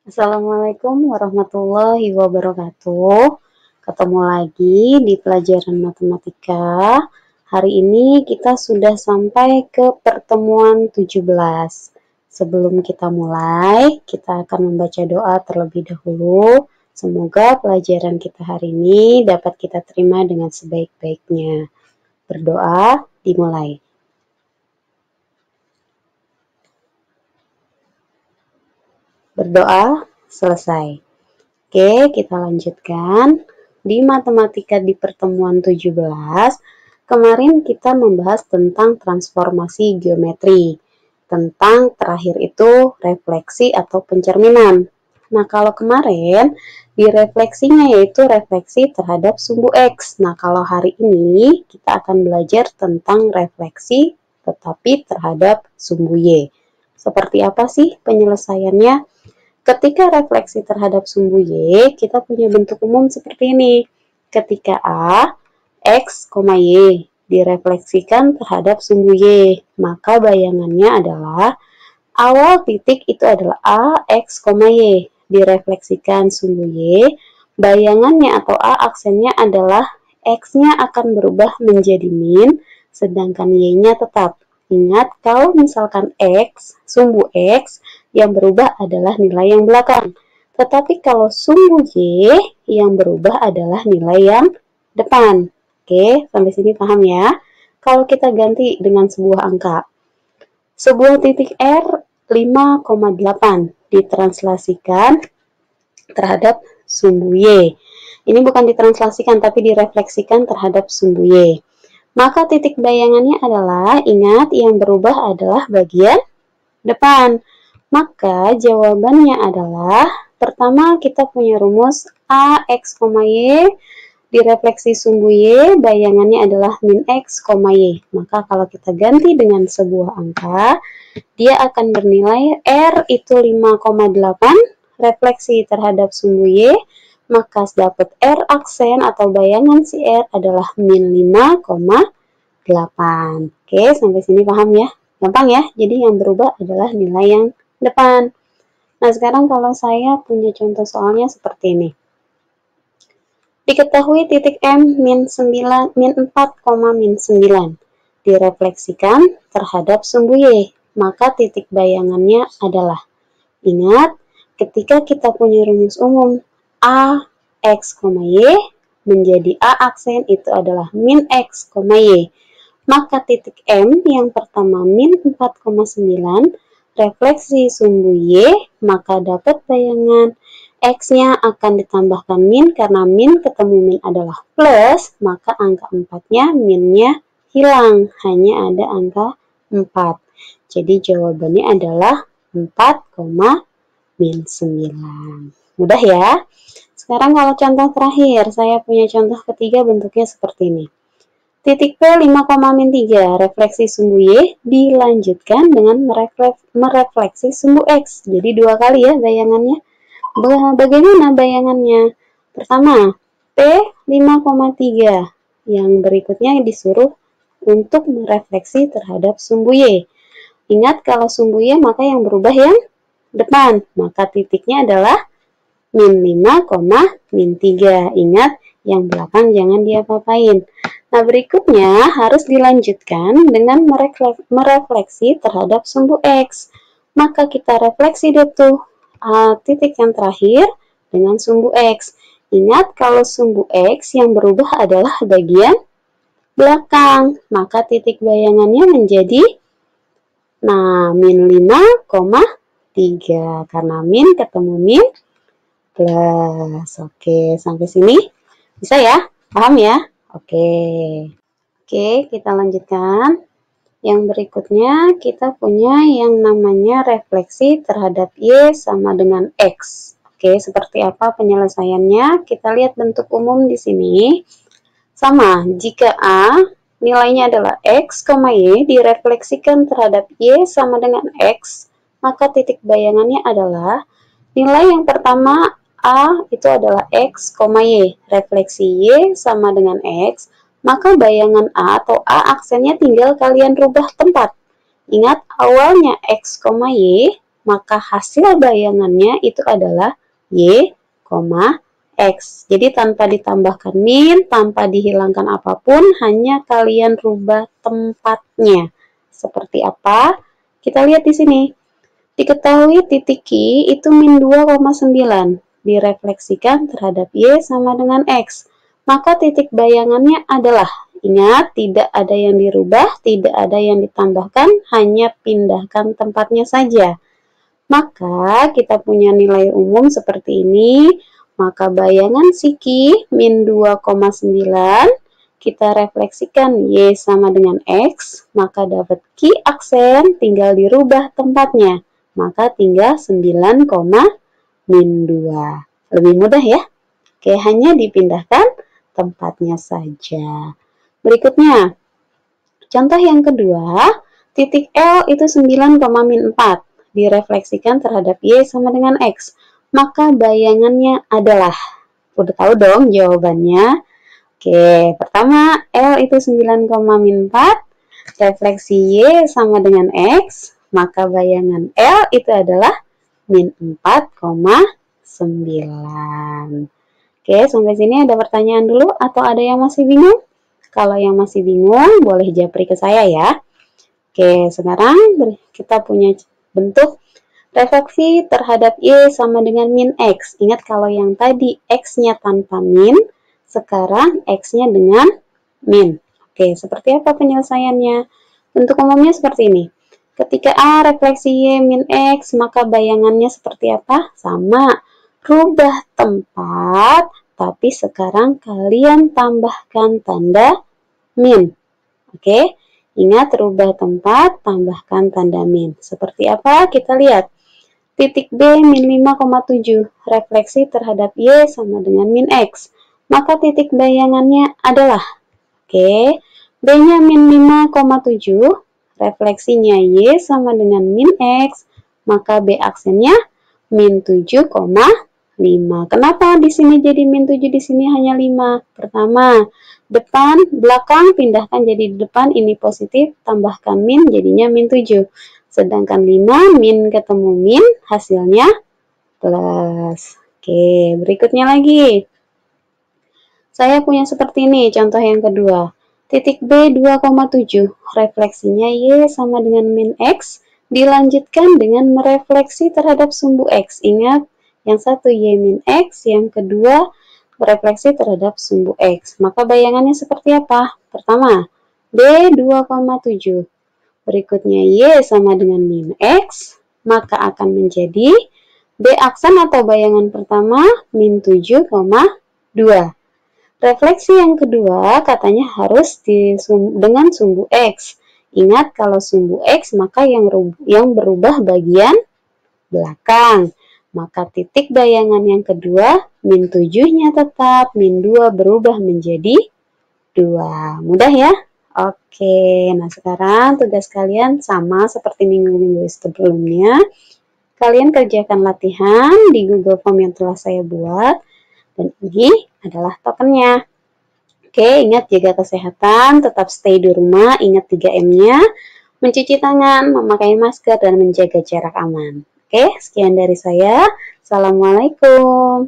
Assalamualaikum warahmatullahi wabarakatuh. Ketemu lagi di pelajaran matematika. Hari ini kita sudah sampai ke pertemuan 17. Sebelum kita mulai, kita akan membaca doa terlebih dahulu. Semoga pelajaran kita hari ini dapat kita terima dengan sebaik-baiknya. Berdoa, dimulai. Berdoa, selesai. Oke, kita lanjutkan. Di matematika di pertemuan 17, kemarin kita membahas tentang transformasi geometri. Tentang terakhir itu refleksi atau pencerminan. Nah, kalau kemarin di refleksinya yaitu refleksi terhadap sumbu X. Nah, kalau hari ini kita akan belajar tentang refleksi tetapi terhadap sumbu Y. Seperti apa sih penyelesaiannya? Ketika refleksi terhadap sumbu Y, kita punya bentuk umum seperti ini. Ketika A, X, Y direfleksikan terhadap sumbu Y, maka bayangannya adalah awal titik itu adalah A, X, Y. Direfleksikan sumbu Y, bayangannya atau A aksennya adalah X-nya akan berubah menjadi min, sedangkan Y-nya tetap. Ingat, kalau misalkan X, sumbu X, yang berubah adalah nilai yang belakang. Tetapi kalau sumbu Y, yang berubah adalah nilai yang depan. Oke, sampai sini paham ya? Kalau kita ganti dengan sebuah angka. Sebuah titik R 5,8 ditranslasikan terhadap sumbu Y. Ini bukan ditranslasikan, tapi direfleksikan terhadap sumbu Y. Maka titik bayangannya adalah, ingat yang berubah adalah bagian depan. Maka jawabannya adalah, pertama kita punya rumus A, X, Y, direfleksi sumbu Y, bayangannya adalah min X, Y. Maka kalau kita ganti dengan sebuah angka, dia akan bernilai R itu 5,8, refleksi terhadap sumbu Y, maka dapat R aksen atau bayangan si R adalah min 5,8. Oke, sampai sini paham ya? Gampang ya? Jadi yang berubah adalah nilai yang depan. Nah, sekarang kalau saya punya contoh soalnya seperti ini. Diketahui titik M min 4, min 9 direfleksikan terhadap sumbu Y, maka titik bayangannya adalah, ingat, ketika kita punya rumus umum A, X, Y, menjadi A aksen itu adalah min X, Y. Maka titik M yang pertama min 4,9, refleksi sumbu Y, maka dapat bayangan X-nya akan ditambahkan min, karena min ketemu min adalah plus, maka angka 4-nya min-nya hilang, hanya ada angka 4. Jadi jawabannya adalah 4, min 9. Mudah ya? Sekarang kalau contoh terakhir, saya punya contoh ketiga bentuknya seperti ini. Titik P 5,-3, refleksi sumbu Y dilanjutkan dengan merefleksi sumbu X. Jadi dua kali ya bayangannya. Bagaimana bayangannya? Pertama, P 5,3. Yang berikutnya disuruh untuk merefleksi terhadap sumbu Y. Ingat, kalau sumbu Y maka yang berubah yang depan. Maka titiknya adalah min 5, min 3. Ingat, yang belakang jangan diapa-apain. Nah, berikutnya harus dilanjutkan dengan merefleksi terhadap sumbu X. Maka kita refleksi deh tuh titik yang terakhir dengan sumbu X. Ingat, kalau sumbu X yang berubah adalah bagian belakang, maka titik bayangannya menjadi min 5,3, karena min ketemu min plus. Oke, sampai sini bisa ya? Paham ya? Oke, kita lanjutkan. Yang berikutnya kita punya yang namanya refleksi terhadap Y sama dengan X. Oke, seperti apa penyelesaiannya? Kita lihat bentuk umum di sini. Sama, jika A nilainya adalah X, Y direfleksikan terhadap Y sama dengan X, maka titik bayangannya adalah nilai yang pertama A itu adalah X, Y. Refleksi Y sama dengan X, maka bayangan A atau A aksennya tinggal kalian rubah tempat. Ingat, awalnya X, Y, maka hasil bayangannya itu adalah Y, X. Jadi tanpa ditambahkan min, tanpa dihilangkan apapun, hanya kalian rubah tempatnya. Seperti apa? Kita lihat di sini. Diketahui titik Q itu min 2,9. Direfleksikan terhadap Y sama dengan X. Maka titik bayangannya adalah, ingat, tidak ada yang dirubah, tidak ada yang ditambahkan, hanya pindahkan tempatnya saja. Maka kita punya nilai umum seperti ini. Maka bayangan si Q min 2,9 kita refleksikan Y sama dengan X, maka dapat Q aksen tinggal dirubah tempatnya. Maka tinggal 9, min 2. Lebih mudah ya? Oke, hanya dipindahkan tempatnya saja. Berikutnya, contoh yang kedua, titik L itu 9, min 4. Direfleksikan terhadap Y sama dengan X. Maka bayangannya adalah, udah tahu dong jawabannya. Oke, pertama L itu 9, min 4. Refleksi Y sama dengan X. Maka bayangan L itu adalah min 4,9. Oke, sampai sini ada pertanyaan dulu atau ada yang masih bingung? Kalau yang masih bingung, boleh japri ke saya ya. Oke, sekarang kita punya bentuk refleksi terhadap Y sama dengan min X. Ingat kalau yang tadi X-nya tanpa min, sekarang X-nya dengan min. Oke, seperti apa penyelesaiannya? Bentuk umumnya seperti ini. Ketika A refleksi Y min X, maka bayangannya seperti apa? Sama. Rubah tempat, tapi sekarang kalian tambahkan tanda min. Oke. Ingat, rubah tempat, tambahkan tanda min. Seperti apa? Kita lihat. Titik B min 5,7. Refleksi terhadap Y sama dengan min X. Maka titik bayangannya adalah, oke, B-nya min 5,7. Refleksinya Y sama dengan min X. Maka B aksennya min 7,5. Kenapa di sini jadi min 7, di sini hanya 5? Pertama, depan, belakang, pindahkan jadi depan, ini positif, tambahkan min, jadinya min 7. Sedangkan 5, min ketemu min, hasilnya plus. Oke, berikutnya lagi. Saya punya seperti ini, contoh yang kedua. Titik B 2,7, refleksinya Y sama dengan min X, dilanjutkan dengan merefleksi terhadap sumbu X. Ingat, yang satu Y min X, yang kedua berefleksi terhadap sumbu X. Maka bayangannya seperti apa? Pertama, B 2,7. Berikutnya Y sama dengan min X. Maka akan menjadi B aksen atau bayangan pertama min 7,2. Refleksi yang kedua katanya harus dengan sumbu X. Ingat kalau sumbu X maka yang berubah bagian belakang. Maka titik bayangan yang kedua, min 7-nya tetap, min 2 berubah menjadi 2. Mudah ya? Oke, nah sekarang tugas kalian sama seperti minggu-minggu sebelumnya. Kalian kerjakan latihan di Google Form yang telah saya buat. Dan ini adalah tokennya. Oke, ingat jaga kesehatan, tetap stay di rumah, ingat 3M-nya. Mencuci tangan, memakai masker, dan menjaga jarak aman. Oke, sekian dari saya. Assalamualaikum.